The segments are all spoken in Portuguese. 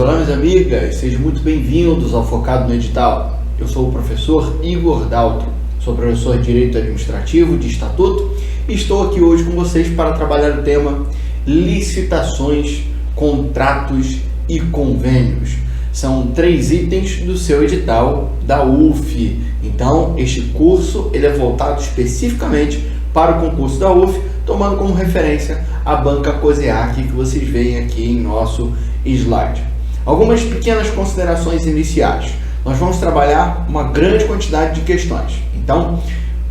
olá minhas amigas, sejam muito bem-vindos ao Focado no Edital. Eu sou o professor Igor Daltro, sou professor de Direito Administrativo de Estatuto e estou aqui hoje com vocês para trabalhar o tema licitações, contratos e convênios. São 3 itens do seu edital da UF. Então, este curso ele é voltado especificamente para o concurso da UF, tomando como referência a banca COSEAC que vocês veem aqui em nosso slide. Algumas pequenas considerações iniciais. Nós vamos trabalhar uma grande quantidade de questões. Então,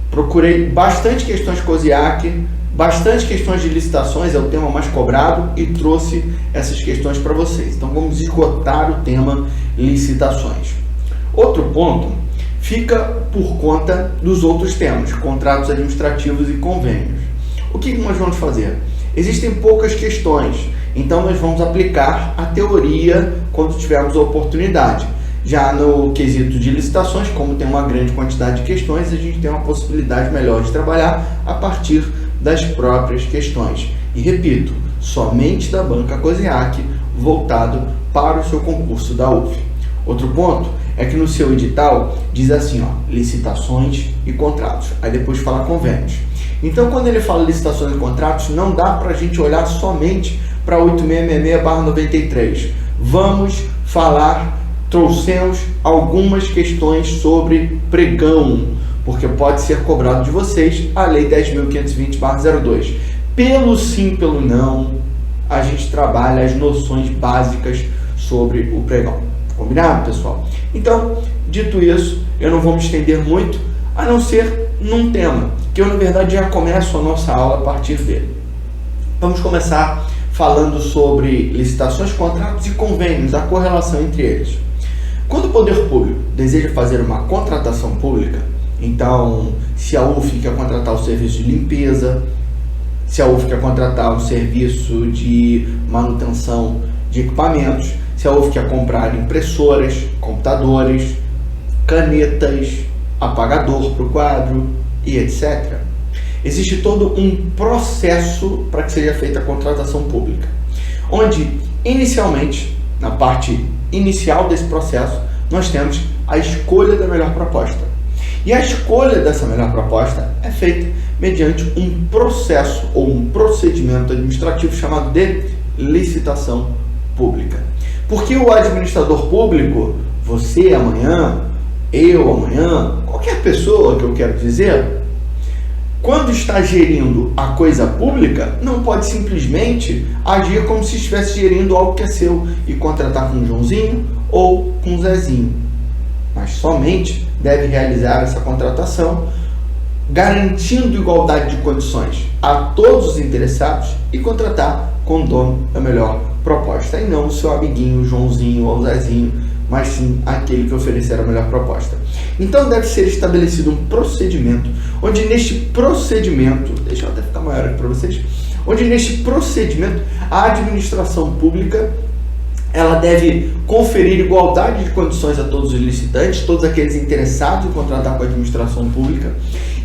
procurei bastante questões COSEAC, bastante questões de licitações, é o tema mais cobrado, e trouxe essas questões para vocês. Então, vamos esgotar o tema licitações. Outro ponto fica por conta dos outros temas, contratos administrativos e convênios. O que nós vamos fazer? Existem poucas questões, então nós vamos aplicar a teoria quando tivermos a oportunidade. Já no quesito de licitações, como tem uma grande quantidade de questões, a gente tem uma possibilidade melhor de trabalhar a partir das próprias questões. E repito, somente da banca COSEAC, voltado para o seu concurso da UF. Outro ponto é que no seu edital diz assim, licitações e contratos. Aí depois fala convênios. Então, quando ele fala licitações e contratos, não dá para a gente olhar somente para 8666/93. Vamos falar, trouxemos algumas questões sobre pregão, porque pode ser cobrado de vocês a Lei 10.520/02. Pelo sim, pelo não, a gente trabalha as noções básicas sobre o pregão. Combinado, pessoal? Então, dito isso, eu não vou me estender muito, a não ser num tema, que eu, na verdade, já começo a nossa aula a partir dele. Vamos começar falando sobre licitações, contratos e convênios, a correlação entre eles. Quando o poder público deseja fazer uma contratação pública, então, se a UF quer contratar o serviço de limpeza, se a UF quer contratar um serviço de manutenção de equipamentos, se a UF quer comprar impressoras, computadores, canetas, apagador para o quadro e etc. Existe todo um processo para que seja feita a contratação pública, onde inicialmente, na parte inicial desse processo, nós temos a escolha da melhor proposta. E a escolha dessa melhor proposta é feita mediante um processo ou um procedimento administrativo chamado de licitação pública. Porque o administrador público, você amanhã, eu amanhã, qualquer pessoa que eu quero dizer, quando está gerindo a coisa pública, não pode simplesmente agir como se estivesse gerindo algo que é seu e contratar com um Joãozinho ou com um Zezinho. Mas somente deve realizar essa contratação garantindo igualdade de condições a todos os interessados e contratar com o dono da melhor proposta. E não o seu amiguinho, Joãozinho ou Zezinho, mas sim aquele que oferecer a melhor proposta. Então deve ser estabelecido um procedimento, onde neste procedimento, deixa eu até ficar maior aqui para vocês, onde neste procedimento a administração pública ela deve conferir igualdade de condições a todos os licitantes, todos aqueles interessados em contratar com a administração pública,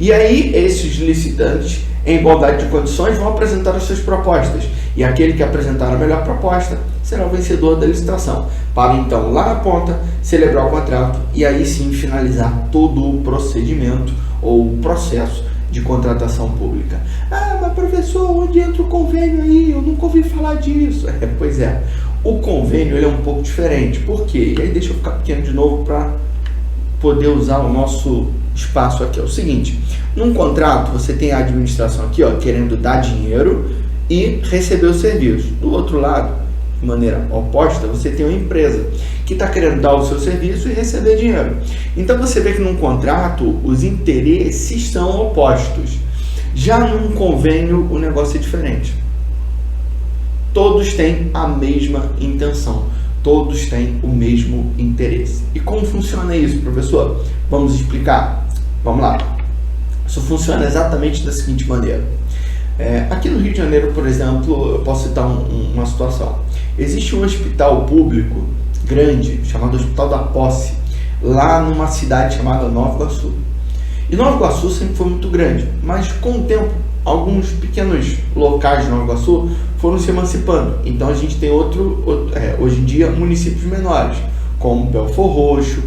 e aí esses licitantes em igualdade de condições vão apresentar as suas propostas, e aquele que apresentar a melhor proposta será o vencedor da licitação, para então lá na ponta celebrar o contrato e aí sim finalizar todo o procedimento ou o processo de contratação pública. Ah, mas professor, onde entra o convênio aí? Eu nunca ouvi falar disso. Pois é, o convênio ele é um pouco diferente. Por quê? E aí deixa eu ficar pequeno de novo para poder usar o nosso espaço aqui. É o seguinte, num contrato você tem a administração aqui, querendo dar dinheiro e receber o serviço. Do outro lado, de maneira oposta, você tem uma empresa que está querendo dar o seu serviço e receber dinheiro. Então você vê que num contrato os interesses são opostos. Já num convênio o negócio é diferente. Todos têm a mesma intenção, todos têm o mesmo interesse. E como funciona isso, professor? Vamos explicar? Vamos lá. Isso funciona exatamente da seguinte maneira. Aqui no Rio de Janeiro, por exemplo, eu posso citar uma situação. Existe um hospital público grande, chamado Hospital da Posse, lá numa cidade chamada Nova Iguaçu. E Nova Iguaçu sempre foi muito grande, mas com o tempo, alguns pequenos locais de Nova Iguaçu foram se emancipando. Então a gente tem hoje em dia municípios menores, como Belfor Roxo,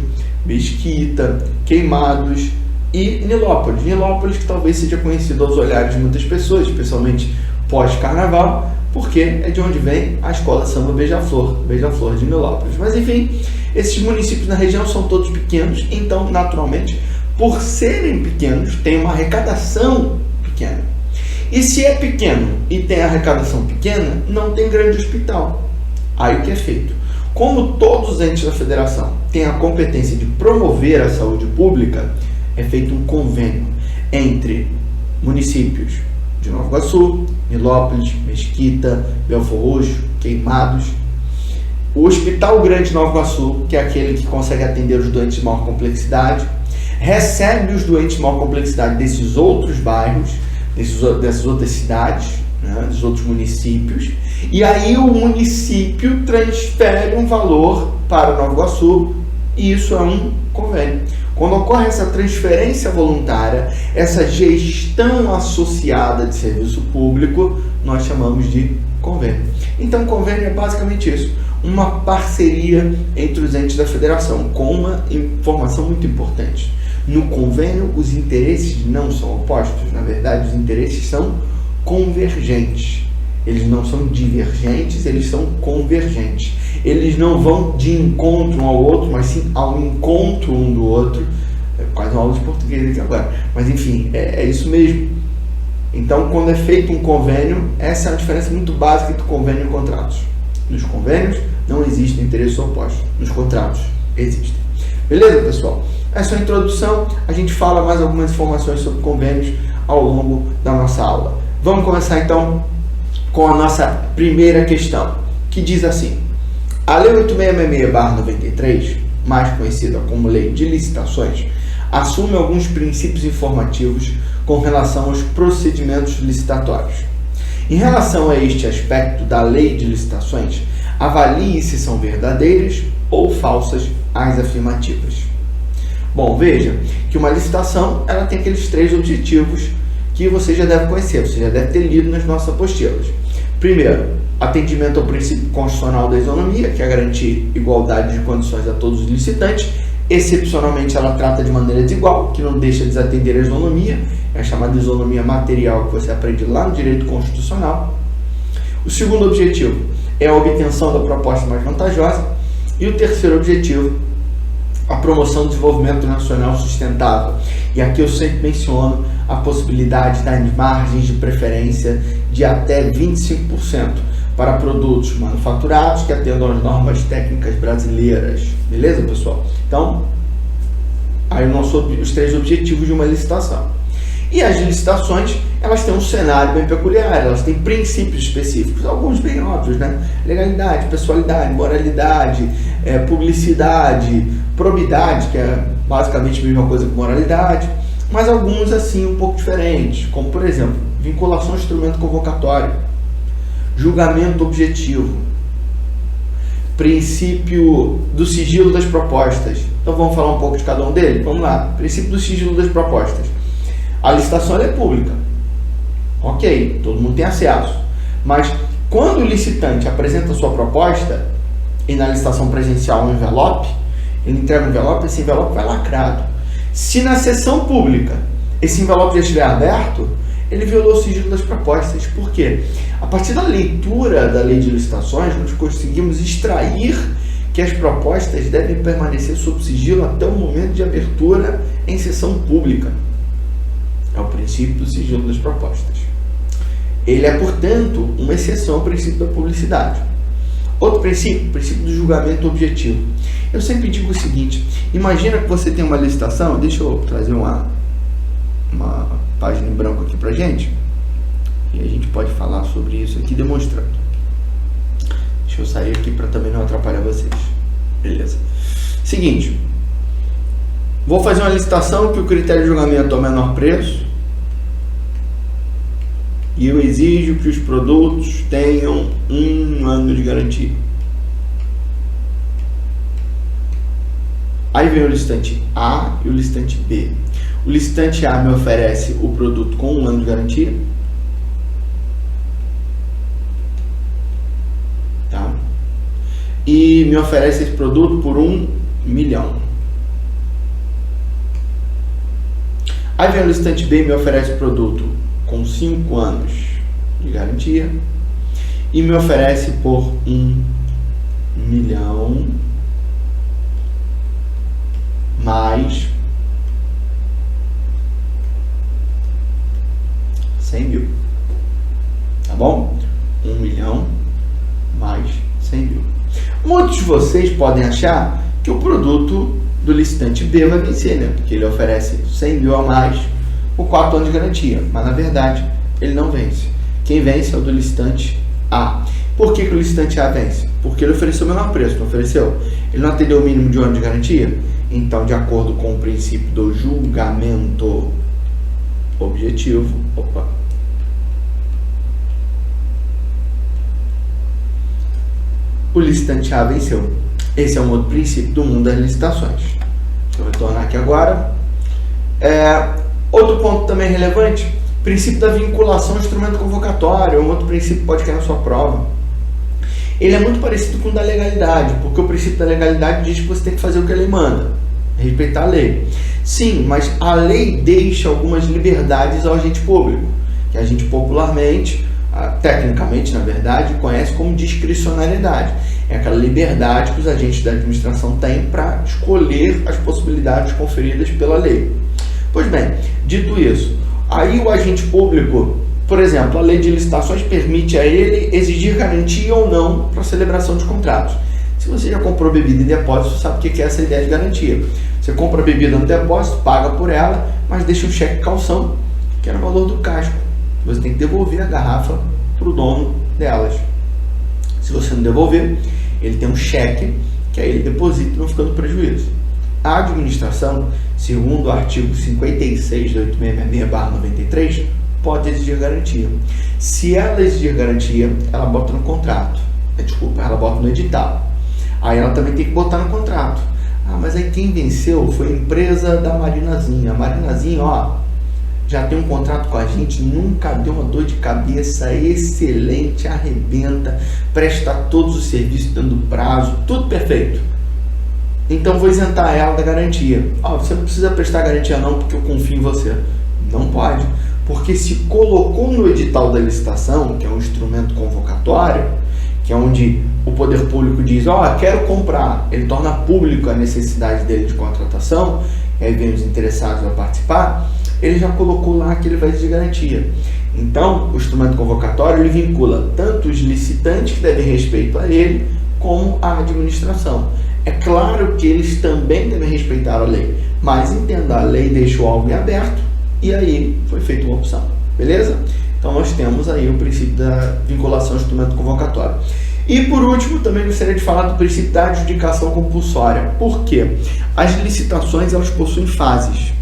Mesquita, Queimados e Nilópolis. Nilópolis que talvez seja conhecido aos olhares de muitas pessoas, especialmente pós-carnaval, porque é de onde vem a escola samba Beija-Flor de Nilópolis. Mas enfim, esses municípios na região são todos pequenos, então naturalmente, por serem pequenos, tem uma arrecadação pequena. E se é pequeno e tem arrecadação pequena, não tem grande hospital. Aí o que é feito? Como todos os entes da federação têm a competência de promover a saúde pública, é feito um convênio entre municípios de Nova Iguaçu, Nilópolis, Mesquita, Belfor Roxo, Queimados. O Hospital Grande de Nova Iguaçu, que é aquele que consegue atender os doentes de maior complexidade, recebe os doentes de maior complexidade desses outros bairros, dessas outras cidades, né, dos outros municípios, e aí o município transfere um valor para Nova Iguaçu, e isso é um convênio. Quando ocorre essa transferência voluntária, essa gestão associada de serviço público, nós chamamos de convênio. Então, convênio é basicamente isso, uma parceria entre os entes da federação, com uma informação muito importante. No convênio, os interesses não são opostos, na verdade, os interesses são convergentes. Eles não são divergentes, eles são convergentes. Eles não vão de encontro um ao outro, mas sim ao encontro um do outro. É quase uma aula de português aqui agora, mas enfim, é isso mesmo. Então, quando é feito um convênio, essa é uma diferença muito básica entre convênio e contratos. Nos convênios não existem interesses opostos, nos contratos existem. Beleza, pessoal? Essa é a introdução, a gente fala mais algumas informações sobre convênios ao longo da nossa aula. Vamos começar então com a nossa primeira questão, que diz assim: a Lei 8666/93, mais conhecida como Lei de Licitações, assume alguns princípios informativos com relação aos procedimentos licitatórios. Em relação a este aspecto da Lei de Licitações, avalie se são verdadeiras ou falsas as afirmativas. Bom, veja que uma licitação ela tem aqueles 3 objetivos que você já deve conhecer, você já deve ter lido nas nossas apostilas. Primeiro, atendimento ao princípio constitucional da isonomia, que é garantir igualdade de condições a todos os licitantes. Excepcionalmente, ela trata de maneira desigual, que não deixa de desatender a isonomia, é a chamada isonomia material que você aprende lá no direito constitucional. O segundo objetivo é a obtenção da proposta mais vantajosa. E o terceiro objetivo, a promoção do desenvolvimento nacional sustentável. E aqui eu sempre menciono a possibilidade das margens de preferência de até 25% para produtos manufaturados que atendam às normas técnicas brasileiras. Beleza, pessoal? Então, aí os 3 objetivos de uma licitação. E as licitações, elas têm um cenário bem peculiar, elas têm princípios específicos, alguns bem óbvios, né? Legalidade, pessoalidade, moralidade, publicidade, probidade, que é basicamente a mesma coisa que moralidade, mas alguns assim um pouco diferentes, como por exemplo, vinculação ao instrumento convocatório, julgamento objetivo, princípio do sigilo das propostas. Então vamos falar um pouco de cada um deles? Vamos lá. Princípio do sigilo das propostas. A licitação é pública. Ok, todo mundo tem acesso. Mas quando o licitante apresenta a sua proposta, e na licitação presencial um envelope, ele entrega um envelope, esse envelope vai lacrado. Se na sessão pública esse envelope já estiver aberto, ele violou o sigilo das propostas. Por quê? A partir da leitura da Lei de Licitações, nós conseguimos extrair que as propostas devem permanecer sob sigilo até o momento de abertura em sessão pública. É o princípio do sigilo das propostas. Ele é, portanto, uma exceção ao princípio da publicidade. Outro princípio, o princípio do julgamento objetivo. Eu sempre digo o seguinte: imagina que você tem uma licitação, deixa eu trazer uma página em branco aqui pra gente, e a gente pode falar sobre isso aqui demonstrando. Deixa eu sair aqui para também não atrapalhar vocês. Beleza. Seguinte, vou fazer uma licitação que o critério de julgamento é o menor preço e eu exijo que os produtos tenham 1 ano de garantia. Aí vem o licitante A e o licitante B. O licitante A me oferece o produto com 1 ano de garantia. e me oferece esse produto por 1 milhão. Aí vem o licitante B e me oferece o produto com 5 anos de garantia e me oferece por 1 milhão mais 100 mil. Tá bom? 1 milhão mais 100 mil. Muitos de vocês podem achar que o produto do licitante B vai vencer, né? Porque ele oferece 100 mil a mais por 4 anos de garantia. Mas na verdade, ele não vence. Quem vence é o do licitante A. Por que o licitante A vence? Porque ele ofereceu o menor preço, não ofereceu? Ele não atendeu o mínimo de 1 ano de garantia? Então, de acordo com o princípio do julgamento objetivo, o licitante A venceu. Esse é um outro princípio do mundo das licitações. Eu vou retornar aqui agora. Outro ponto também relevante, princípio da vinculação ao instrumento convocatório, é um outro princípio que pode cair na sua prova. Ele é muito parecido com o da legalidade, porque o princípio da legalidade diz que você tem que fazer o que a lei manda, respeitar a lei. Sim, mas a lei deixa algumas liberdades ao agente público, que a gente popularmente, tecnicamente na verdade, conhece como discricionariedade. É aquela liberdade que os agentes da administração têm para escolher as possibilidades conferidas pela lei. Pois bem, dito isso, aí o agente público, por exemplo, a lei de licitações permite a ele exigir garantia ou não para a celebração de contratos. Se você já comprou bebida em depósito, você sabe o que é essa ideia de garantia. Você compra a bebida no depósito, paga por ela, mas deixa um cheque calção, que era o valor do casco. Você tem que devolver a garrafa para o dono delas. Se você não devolver, ele tem um cheque que aí ele deposita, não ficando prejuízo. A administração, segundo o artigo 56 da 8666/93, pode exigir garantia. Se ela exigir garantia, ela bota no contrato. Ela bota no edital. Aí ela também tem que botar no contrato. Mas aí quem venceu foi a empresa da Marinazinha. A Marinazinha, já tem um contrato com a gente, nunca deu uma dor de cabeça, excelente, arrebenta, presta todos os serviços dando prazo, tudo perfeito. Então vou isentar ela da garantia. Você não precisa prestar garantia não, porque eu confio em você. Não pode, porque se colocou no edital da licitação, que é um instrumento convocatório, que é onde o poder público diz, quero comprar, ele torna público a necessidade dele de contratação, e aí vem os interessados a participar, ele já colocou lá que ele vai exigir garantia. Então, o instrumento convocatório, ele vincula tanto os licitantes que devem respeito a ele, como a administração. É claro que eles também devem respeitar a lei, mas entenda, a lei deixa o alvo em aberto e aí foi feita uma opção, beleza? Então nós temos aí o princípio da vinculação ao instrumento convocatório. E por último, também gostaria de falar do princípio da adjudicação compulsória. Por quê? As licitações, elas possuem fases.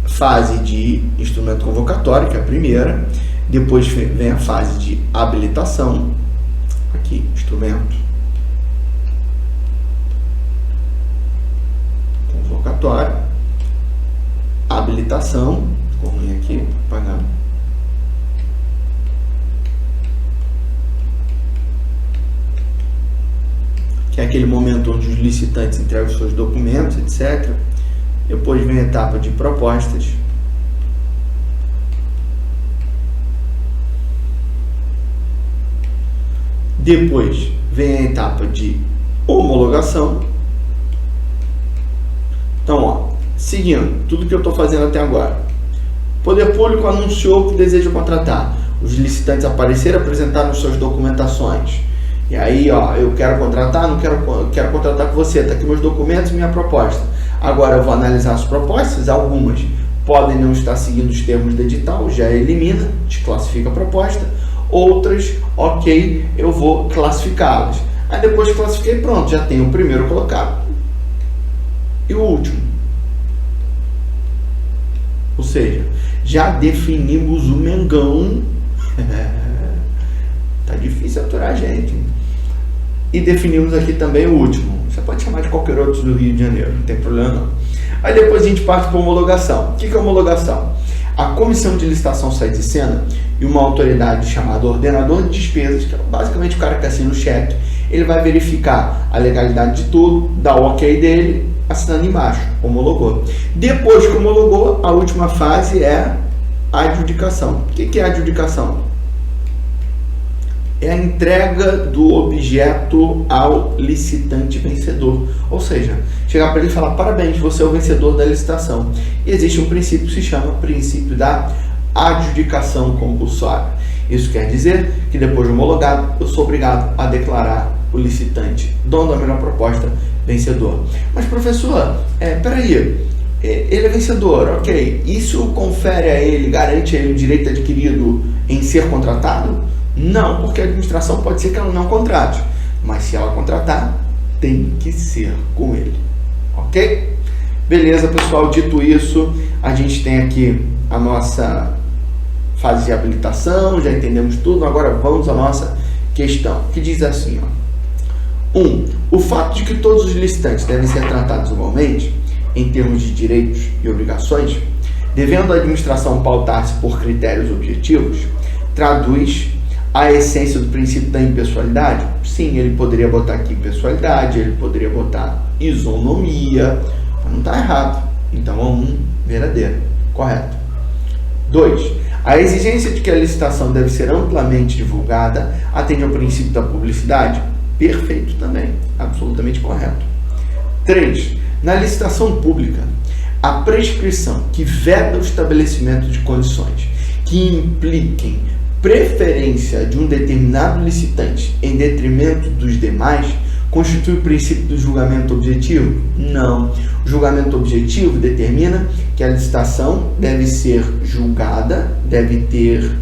Fase de instrumento convocatório, que é a primeira. Depois vem a fase de habilitação. Aqui, instrumento convocatório. Habilitação. Vou vir aqui, apagar. Que é aquele momento onde os licitantes entregam os seus documentos, etc. Depois vem a etapa de propostas. Depois vem a etapa de homologação. Então, seguindo tudo que eu estou fazendo até agora. O poder público anunciou que deseja contratar. Os licitantes apareceram, apresentaram suas documentações. E aí, eu quero contratar, quero contratar com você, está aqui meus documentos e minha proposta. Agora eu vou analisar as propostas, algumas podem não estar seguindo os termos do edital, já elimina, desclassifica a proposta. Outras, ok, eu vou classificá-las. Aí depois que classifiquei, pronto, já tenho o primeiro colocado e o último. Ou seja, já definimos o Mengão. Tá difícil aturar a gente. E definimos aqui também o último. Você pode chamar de qualquer outro do Rio de Janeiro, não tem problema não. Aí depois a gente parte para a homologação. O que é homologação? a comissão de licitação sai de cena e uma autoridade chamada ordenador de despesas, que é basicamente o cara que assina o cheque, ele vai verificar a legalidade de tudo, dar o ok dele, assinando embaixo, homologou. Depois que homologou, a última fase é a adjudicação. O que é a adjudicação? É a entrega do objeto ao licitante vencedor. Ou seja, chegar para ele e falar: parabéns, você é o vencedor da licitação. E existe um princípio que se chama princípio da adjudicação compulsória. Isso quer dizer que depois de homologado, eu sou obrigado a declarar o licitante dono da melhor proposta vencedor. Mas professor, peraí, ele é vencedor, ok. Isso confere a ele, garante a ele o direito adquirido em ser contratado? Não, porque a administração pode ser que ela não contrate, mas se ela contratar, tem que ser com ele, ok? Beleza, pessoal, dito isso, a gente tem aqui a nossa fase de habilitação, já entendemos tudo, agora vamos à nossa questão, que diz assim, ó. 1. O fato de que todos os licitantes devem ser tratados igualmente, em termos de direitos e obrigações, devendo a administração pautar-se por critérios objetivos, traduz a essência do princípio da impessoalidade? Sim, ele poderia botar aqui impessoalidade, ele poderia botar isonomia, mas não está errado. Então é um verdadeiro, correto. 2. A exigência de que a licitação deve ser amplamente divulgada atende ao princípio da publicidade? Perfeito também, absolutamente correto. 3. Na licitação pública, a prescrição que veda o estabelecimento de condições que impliquem preferência de um determinado licitante em detrimento dos demais constitui o princípio do julgamento objetivo? Não. O julgamento objetivo determina que a licitação deve ser julgada, deve ter,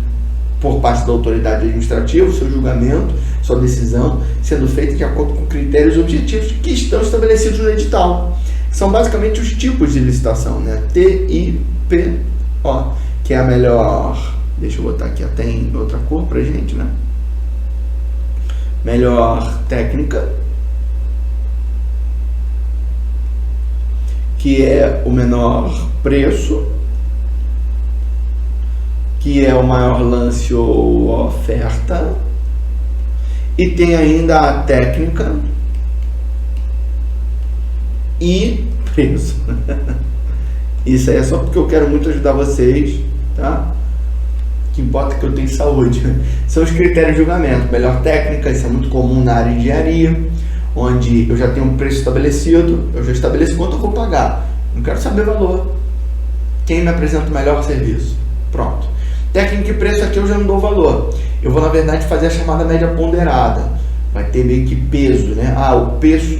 por parte da autoridade administrativa, o seu julgamento, sua decisão, sendo feita de acordo com critérios objetivos que estão estabelecidos no edital. São basicamente os tipos de licitação, né? TIPO, que é a melhor... Deixa eu botar aqui até em outra cor pra gente, né? Melhor técnica, que é o menor preço, que é o maior lance ou oferta, e tem ainda a técnica e preço. Isso aí é só porque eu quero muito ajudar vocês, tá? O que importa é que eu tenho saúde. São os critérios de julgamento. Melhor técnica, isso é muito comum na área de engenharia, onde eu já tenho um preço estabelecido, eu já estabeleço quanto eu vou pagar. Não quero saber valor. Quem me apresenta o melhor serviço? Pronto. Técnica e preço, aqui eu já não dou valor. Eu vou, na verdade, fazer a chamada média ponderada. Vai ter meio que peso, né?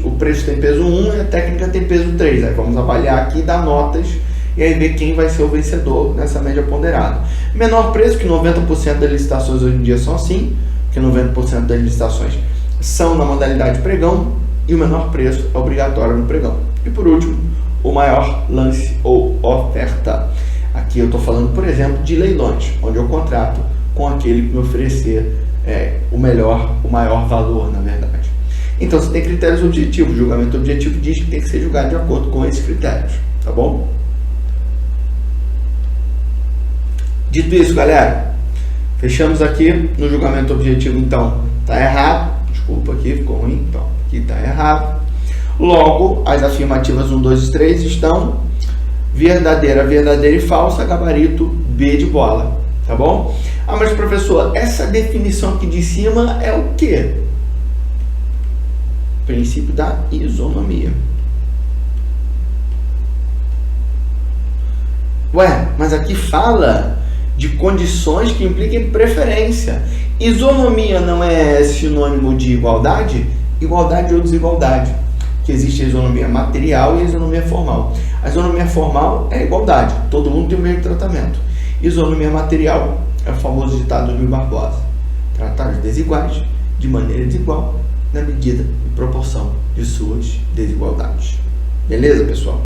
O preço tem peso 1 e a técnica tem peso 3. Aí vamos avaliar aqui e dar notas e aí ver quem vai ser o vencedor nessa média ponderada. Menor preço, que 90% das licitações hoje em dia são assim, que 90% das licitações são na modalidade pregão, e o menor preço é obrigatório no pregão. E por último, o maior lance ou oferta. Aqui eu estou falando, por exemplo, de leilões, onde eu contrato com aquele que me oferecer o maior valor, na verdade. Então você tem critérios objetivos. O julgamento objetivo diz que tem que ser julgado de acordo com esses critérios, tá bom? Dito isso, galera, fechamos aqui no julgamento objetivo. Então, tá errado. Desculpa aqui, ficou ruim. Então, aqui tá errado. Logo, as afirmativas 1, 2 e 3 estão verdadeira, verdadeira e falsa, gabarito B de bola, tá bom? Ah, mas professor, essa definição aqui de cima é o quê? Princípio da isonomia. Ué, mas aqui fala de condições que impliquem preferência. Isonomia não é sinônimo de igualdade? Igualdade ou desigualdade. Que existe a isonomia material e a isonomia formal. A isonomia formal é a igualdade, todo mundo tem o mesmo tratamento. Isonomia material é o famoso ditado do Rui Barbosa: tratar os desiguais de maneira desigual na medida e proporção de suas desigualdades. Beleza, pessoal?